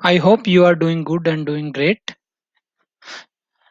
I hope you are doing good and doing great.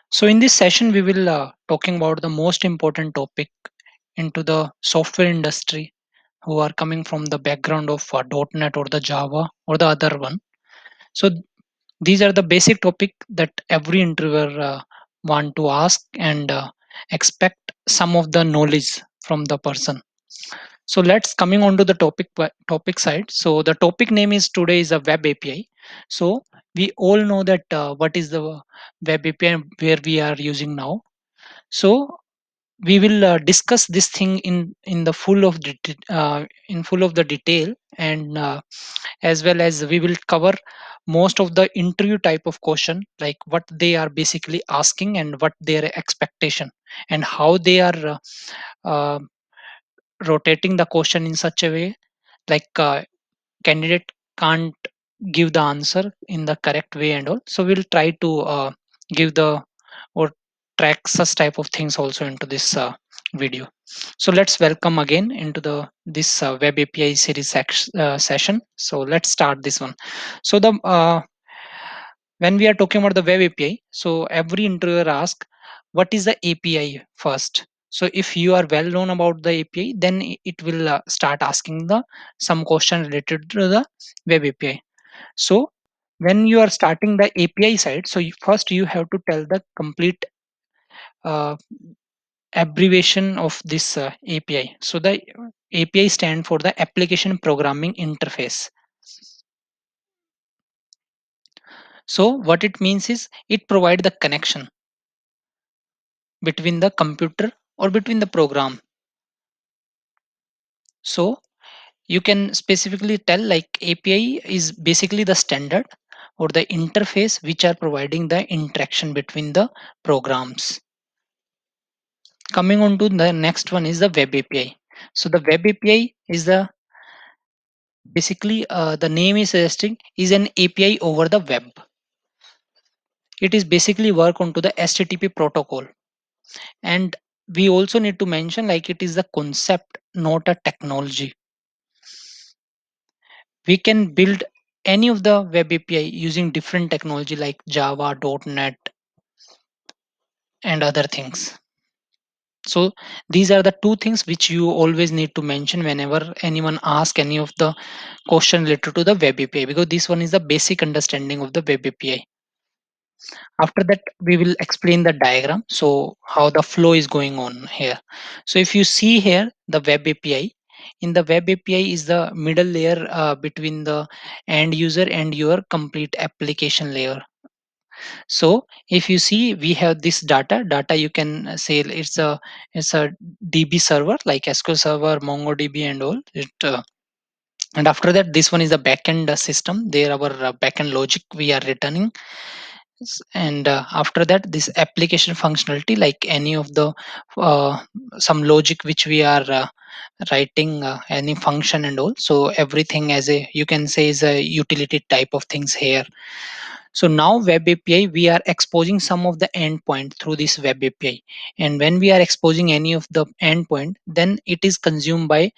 So in this session, we will talking about the most important topic into the software industry who are coming from the background of .NET or the Java or the other one. So these are the basic topic that every interviewer want to ask and expect some of the knowledge from the person. So let's coming on to the topic side. So the topic name is today is a web API. So we all know that what is the web API where we are using now. So we will discuss this thing in the full of in full of the detail and as well as we will cover most of the interview type of question like what they are basically asking and what their expectation and how they are uh, rotating the question in such a way like candidate can't give the answer in the correct way and all, so we'll try to give the or track such type of things also into this video. So let's welcome again into the this web API series session. So let's start this one. So the when we are talking about the web API, so every interviewer asks what is the API first. So if you are well known about the API, then it will start asking the some question related to the web API. So when you are starting the API side, so first you have to tell the complete uh, abbreviation of this API. So the API stand for the application programming interface. So what it means is it provide the connection between the computer or between the program. So you can specifically tell like API is basically the standard or the interface which are providing the interaction between the programs. Coming on to the next one is the web API. So the web API is the basically the name is suggesting is an API over the web. It is basically work onto the HTTP protocol, and we also need to mention like it is the concept, not a technology. We can build any of the web API using different technology like Java, .NET, and other things. So these are the two things which you always need to mention whenever anyone asks any of the question related to the web API, because this one is the basic understanding of the web API. After that, we will explain the diagram. So how the flow is going on here. So if you see here the web API, in the web API is the middle layer between the end user and your complete application layer. So if you see we have this data you can say it's a DB server like SQL server, MongoDB and all it and after that this one is the backend system there our backend logic we are returning. And after that this application functionality like any of the uh, some logic which we are writing any function and all, so everything as a you can say is a utility type of things here. So now web API, we are exposing some of the endpoint through this web API. And when we are exposing any of the endpoint, then it is consumed by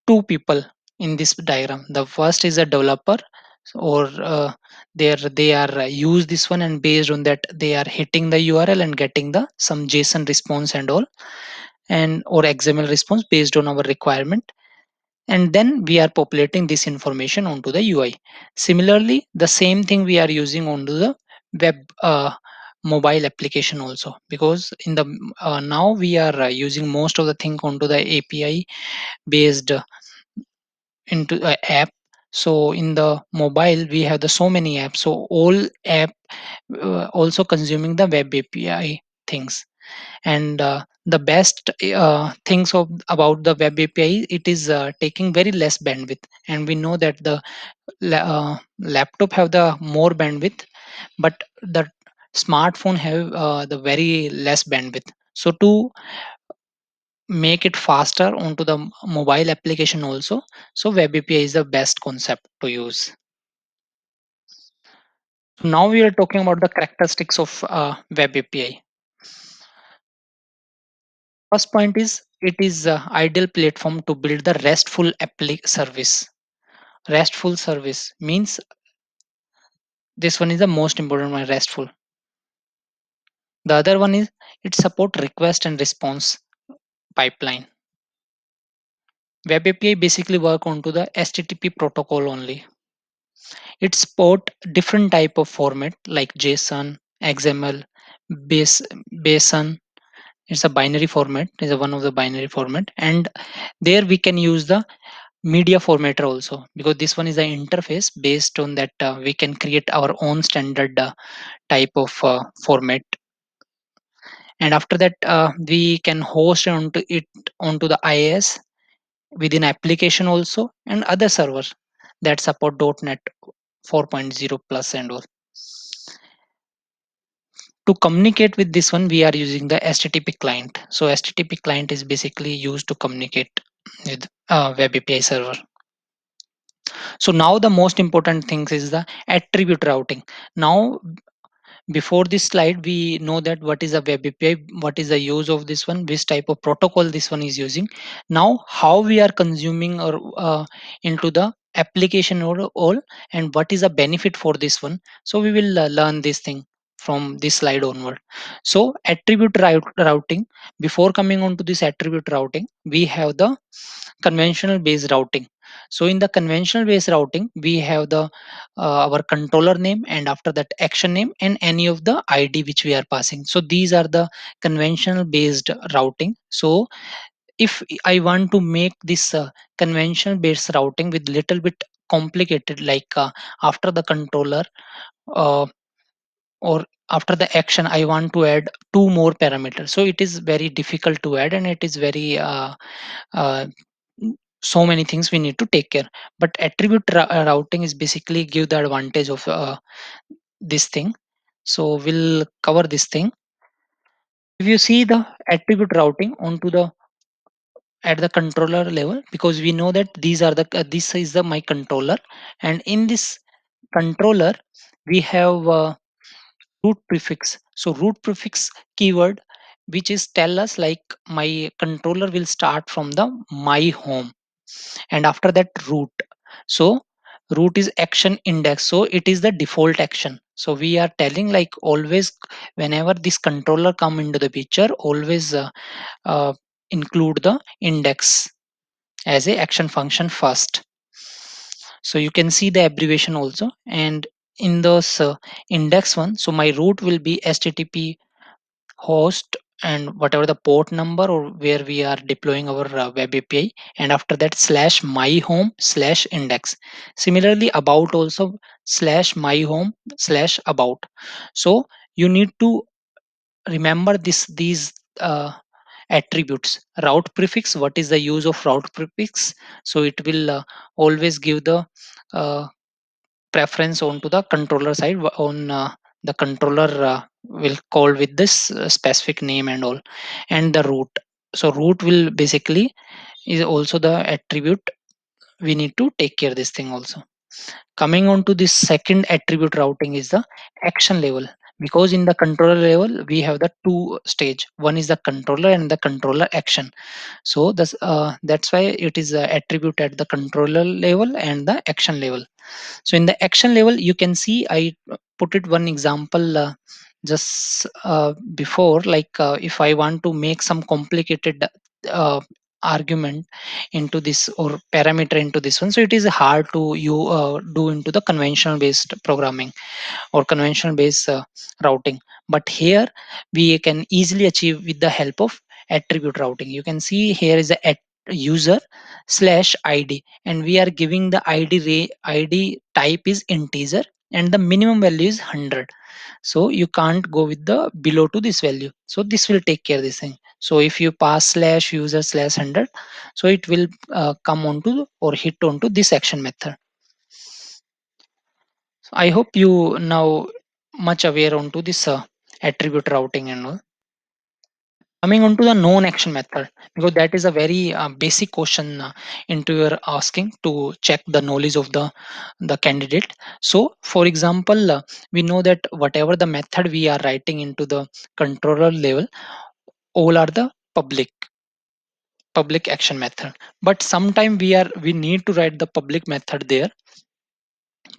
two people in this diagram. The first is a developer or they are use this one, and based on that they are hitting the URL and getting the some JSON response and all, and or XML response based on our requirement, and then we are populating this information onto the UI. Similarly, the same thing we are using onto the web mobile application also, because in the now we are using most of the thing onto the API based into app. So in the mobile we have the so many apps, so all app also consuming the web API things. And the best things of about the web API, it is taking very less bandwidth, and we know that the laptop have the more bandwidth, but the smartphone have the very less bandwidth. So to make it faster onto the mobile application also, so web API is the best concept to use. Now we are talking about the characteristics of web API. First point is it is a ideal platform to build the RESTful service. RESTful service means This one is the most important one, RESTful. The other one is it support request and response pipeline. Web API basically work onto the HTTP protocol only. It support different type of format like JSON, XML, base, BASIN. It's a binary format. It's a one of the binary format, and there we can use the media formatter also, because this one is an interface based on that we can create our own standard type of format, and after that we can host onto it onto the IIS within application also, and other servers that support .NET 4.0 plus and all. To communicate with this one we are using the HTTP client. So HTTP client is basically used to communicate with web API server. So now the most important things is the attribute routing. Now before this slide we know that what is a web API, what is the use of this one, which type of protocol this one is using. Now how we are consuming or into the application or all, and what is the benefit for this one. So we will learn this thing from this slide onward. So routing, before coming on to this attribute routing we have the conventional based routing. So in the conventional based routing we have the our controller name, and after that action name and any of the id which we are passing. So these are the conventional based routing. So if I want to make this conventional based routing with little bit complicated, like after the controller uh, or after the action I want to add two more parameters, so it is very difficult to add, and it is very uh, so many things we need to take care. But attribute routing is basically give the advantage of this thing. So we'll cover this thing. If you see the attribute routing onto the at the controller level, because we know that these are the this is the my controller, and in this controller we have root prefix. So root prefix keyword which is tell us like my controller will start from the my home, and after that root. So root is action index, so it is the default action. So we are telling like always whenever this controller come into the picture, always uh, include the index as a action function first. So you can see the abbreviation also, and in those index one, so my root will be http host and whatever the port number or where we are deploying our web API, and after that slash my home slash index. Similarly about also slash my home slash about. So you need to remember these attributes. Route prefix, what is the use of route prefix? So it will always give the uh, preference onto the controller side on the controller will call with this specific name and all, and the root. So root will basically is also the attribute we need to take care this thing also. Coming on to this second attribute routing is the action level, because in the controller level we have the two stage, one is the controller and the controller action. So that's why it is attribute at the controller level and the action level. So in the action level you can see I put it one example just before, like if I want to make some complicated argument into this or parameter into this one, so it is hard to you do into the conventional based programming or conventional based routing. But here we can easily achieve with the help of attribute routing. You can see here is a user slash id, and we are giving the id type is integer, and the minimum value is 100. So you can't go with the below to this value, so this will take care of this thing. So if you pass slash user slash 100, so it will come onto or hit onto this action method. So I hope you now much aware onto this attribute routing and all. Coming on to the known action method, because that is a very basic question into your asking to check the knowledge of the candidate. So for example, we know that whatever the method we are writing into the controller level, all are the public action method. But sometime we need to write the public method there,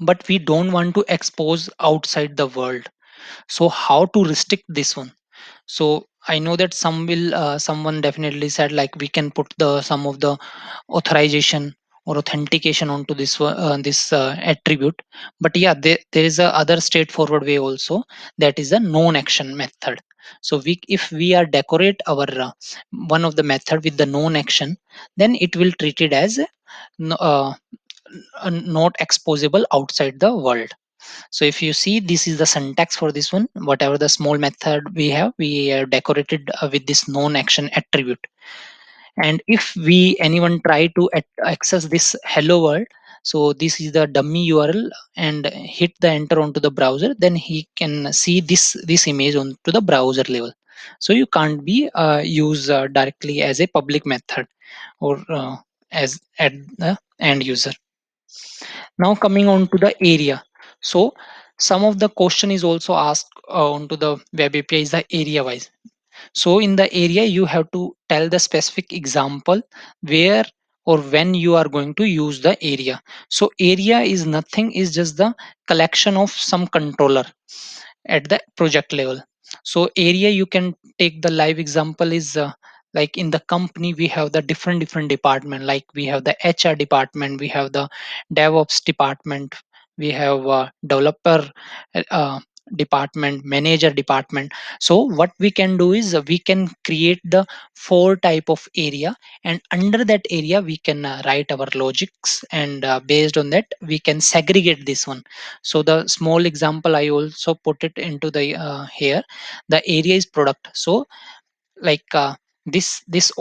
but we don't want to expose outside the world. So how to restrict this one? So I know that someone definitely said like we can put the some of the authorization or authentication onto this attribute. But yeah, there is a other straightforward way also, that is a known action method. So we if we are decorate our one of the method with the known action, then it will treat it as n- uh, not exposable outside the world. So if you see, this is the syntax for this one. Whatever the small method we have, we decorated with this known action attribute. And if we anyone try to access this hello world, so this is the dummy URL, and hit the enter onto the browser, then he can see this image onto the browser level. So you can't be use directly as a public method or as at the end user. Now coming on to the area. So some of the question is also asked onto the web API is the area wise. So in the area you have to tell the specific example where or when you are going to use the area. So area is nothing, is just the collection of some controller at the project level. So area, you can take the live example is like in the company we have the different department, like we have the HR department, we have the DevOps department, we have developer uh, department, manager department. So what we can do is we can create the four type of area, and under that area we can write our logics, and based on that we can segregate this one. So the small example I also put it into the here, the area is product. So like this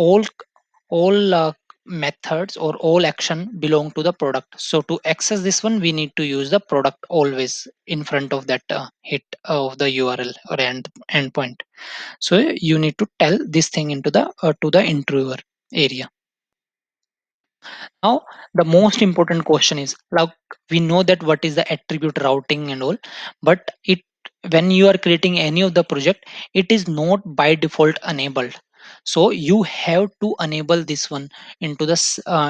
all methods or all action belong to the product. So to access this one, we need to use the product always in front of that hit of the URL or endpoint. So you need to tell this thing into the to the interviewer area. Now the most important question is, like, we know that what is the attribute routing and all, but it when you are creating any of the project, it is not by default enabled. So you have to enable this one into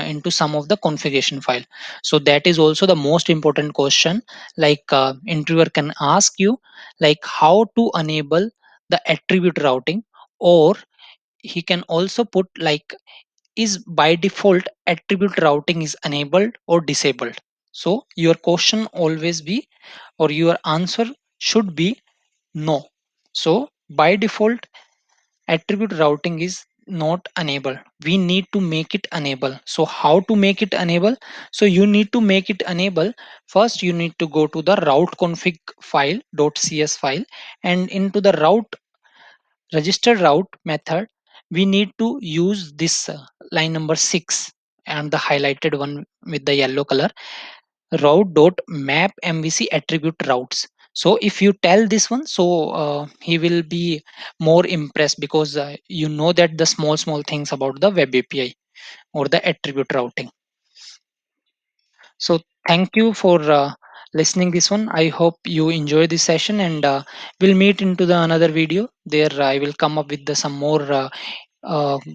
into some of the configuration file. So that is also the most important question. Like interviewer can ask you like how to enable the attribute routing, or he can also put like, is by default attribute routing is enabled or disabled. So your question always be, or your answer should be no. So by default attribute routing is not enabled, we need to make it enable. So how to make it enable? So you need to make it enable. First you need to go to the route config file .cs file, and into the route registered route method, we need to use this line number 6 and the highlighted one with the yellow color, route dot map MVC attribute routes. So if you tell this one, so he will be more impressed, because you know that the small things about the web API or the attribute routing. So thank you for listening this one. I hope you enjoy this session, and we'll meet into the another video. There I will come up with some more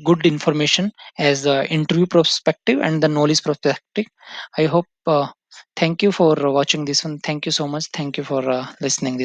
good information as the interview perspective and the knowledge perspective. I hope. Thank you for watching this one. Thank you so much. Thank you for listening.